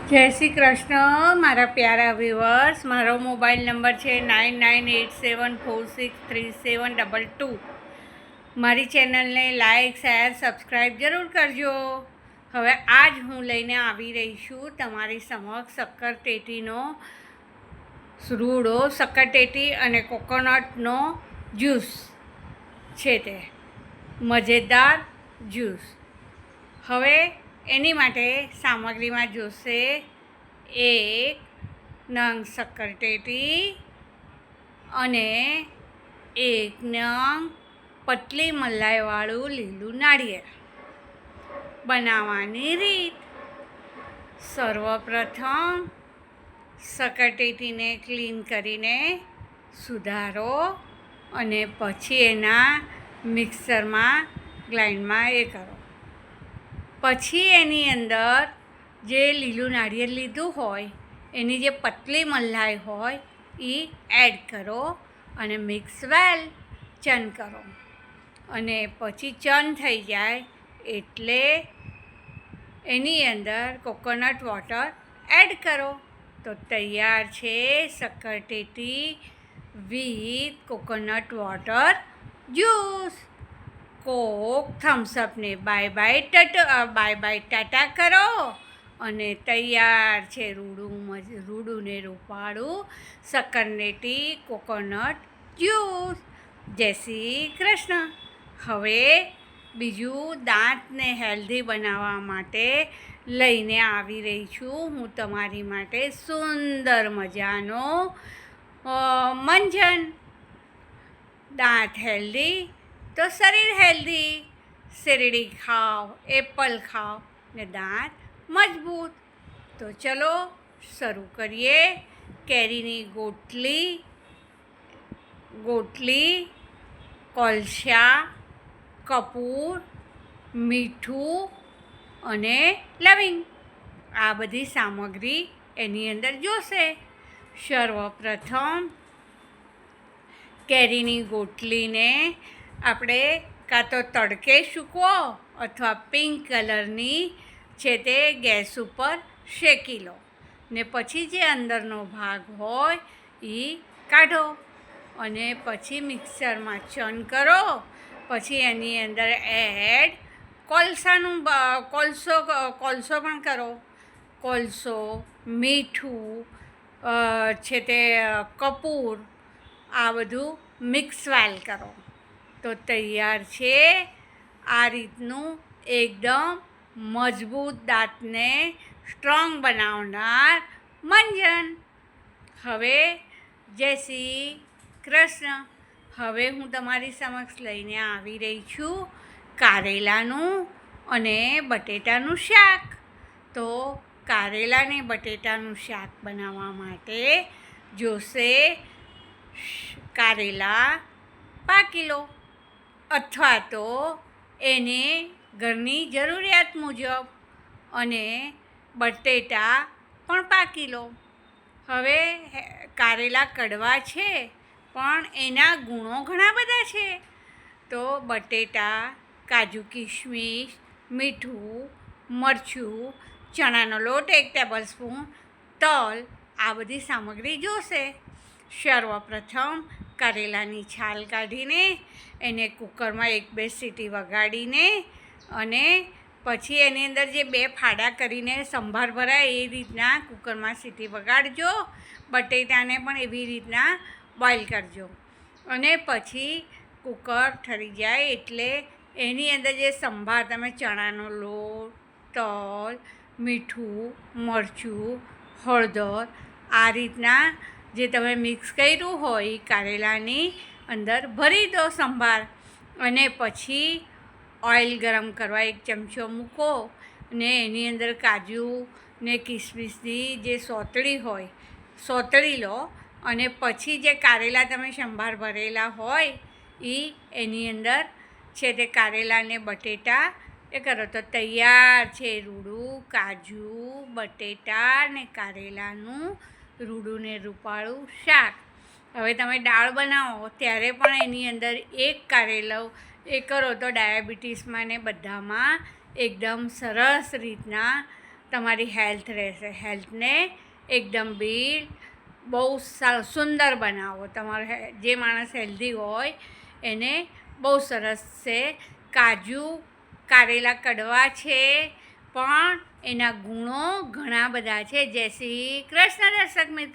જય શ્રી કૃષ્ણ મારા પ્યારા વ્યુઅર્સ. મારો મોબાઈલ નંબર છે 9987463722. મારી ચેનલને લાઈક શેર સબસ્ક્રાઈબ જરૂર કરજો. હવે આજ હું લઈને આવી રહી છું તમારી સમક્ષ શક્કરટેટીનો રૂડો, શક્કરટેટી અને કોકોનટનો જ્યુસ છે, તે મજેદાર જ્યુસ. હવે એની માટે સામગ્રીમાં જોશે 1 નંગ શક્કરટેટી અને 1 નંગ પતલી મલાઈવાળું લીલું નાળિયેર. બનાવવાની રીત: સર્વપ્રથમ શક્કરટેટીને ક્લીન કરીને સુધારો અને પછી એના મિક્સરમાં ગ્રાઇન્ડમાં કરો. પછી એની અંદર જે લીલું નાળિયેર લીધું હોય એની જે પતલી મલાઈ હોય એ એડ કરો અને મિક્સ વેલ ચન કરો. અને પછી ચન થઈ જાય એટલે એની અંદર કોકોનટ વોટર એડ કરો. તો તૈયાર છે શક્કરટેટી with coconut water juice. Coke થમ્સઅપને બાય બાય ટાટા કરો અને તૈયાર છે રૂડું ને રૂપાળું શક્કરટેટી કોકોનટ જ્યુસ. જય શ્રી કૃષ્ણ. હવે બીજું દાંતને હેલ્ધી બનાવવા માટે લઈને આવી રહી છું હું તમારી માટે સુંદર મજાનો મંજન. દાંત હેલ્ધી તો શરીર હેલ્ધી. શેરડી ખાઓ, એપલ ખાઓ ને દાંત મજબૂત. તો ચલો શરૂ કરીએ. કેરીની ગોટલી, કોલસા, કપૂર, મીઠું અને લવિંગ, આ બધી સામગ્રી એની અંદર જોશે. સર્વપ્રથમ કેરીની ગોટલીને આપણે કાં તો તડકે સૂકવો અથવા પિંક કલરની છે તે ગેસ ઉપર શેકી લો ને પછી જે અંદરનો ભાગ હોય એ કાઢો અને પછી મિક્સરમાં ચન કરો. પછી એની અંદર એડ કોલસો પણ કરો. કોલસો, મીઠું છે તે કપૂર, આ બધું મિક્સ વેલ કરો. તો તૈયાર છે આ રીતનું એકદમ મજબૂત દાંતને સ્ટ્રોંગ બનાવનાર મંજન. હવે જય શ્રી કૃષ્ણ. હવે હું તમારી સમક્ષ લઈને આવી રહી છું કારેલાનું અને બટેટાનું શાક. તો કારેલા ને બટેટાનું શાક બનાવવા માટે જોશે કારેલા 5 કિલો અથવા તો એને ઘરની જરૂરિયાત મુજબ, અને બટેટા પણ 5 કિલો. હવે કારેલા કડવા છે પણ એના ગુણો ઘણા બધા છે. તો બટેટા, કાજુ કિશમિશ, મીઠું, મરચું, ચણાનો લોટ 1 ટેબલ સ્પૂન, તલ, આ બધી સામગ્રી જોશે. સર્વપ્રથમ કારેલાની છાલ કાઢીને એને કુકરમાં 1-2 સીટી વગાડીને અને પછી એની અંદર જે 2 ફાડા કરીને સંભાર ભરાય એ રીતના કુકરમાં સીટી વગાડજો. બટેટાને પણ એવી રીતના બોઇલ કરજો અને પછી કુકર ઠરી જાય એટલે એની અંદર જે સંભાર તમે ચણાનો લોટ, તલ, મીઠું, મરચું, હળદર, આ રીતના જે તમે મિક્સ કર્યું હોય એ કારેલાની અંદર ભરી દો સંભાર. અને પછી ઓઇલ ગરમ કરવા 1 ચમચો મૂકો ને એની અંદર કાજુ ને કિસમિસની જે સોતળી લો અને પછી જે કારેલા તમે સંભાર ભરેલા હોય એ એની અંદર છે તે કારેલા ને બટેટા એ કરો. તો તૈયાર છે રૂડું કાજુ, બટેટા ને કારેલાનું રૂડું ને રૂપાળું શાક. હવે તમે દાળ બનાવો ત્યારે પણ એની અંદર 1 કારેલો એ કરો તો ડાયાબિટીસમાં ને બધામાં એકદમ સરસ રીતના તમારી હેલ્થ રહેશે. હેલ્થને એકદમ બહુ સુંદર બનાવો. તમારે જે માણસ હેલ્ધી હોય એને બહુ સરસ છે. કાજુ કારેલા કડવા છે પણ એના ગુણો ઘણા બધા છે. જય શ્રી કૃષ્ણ દર્શક મિત્રો.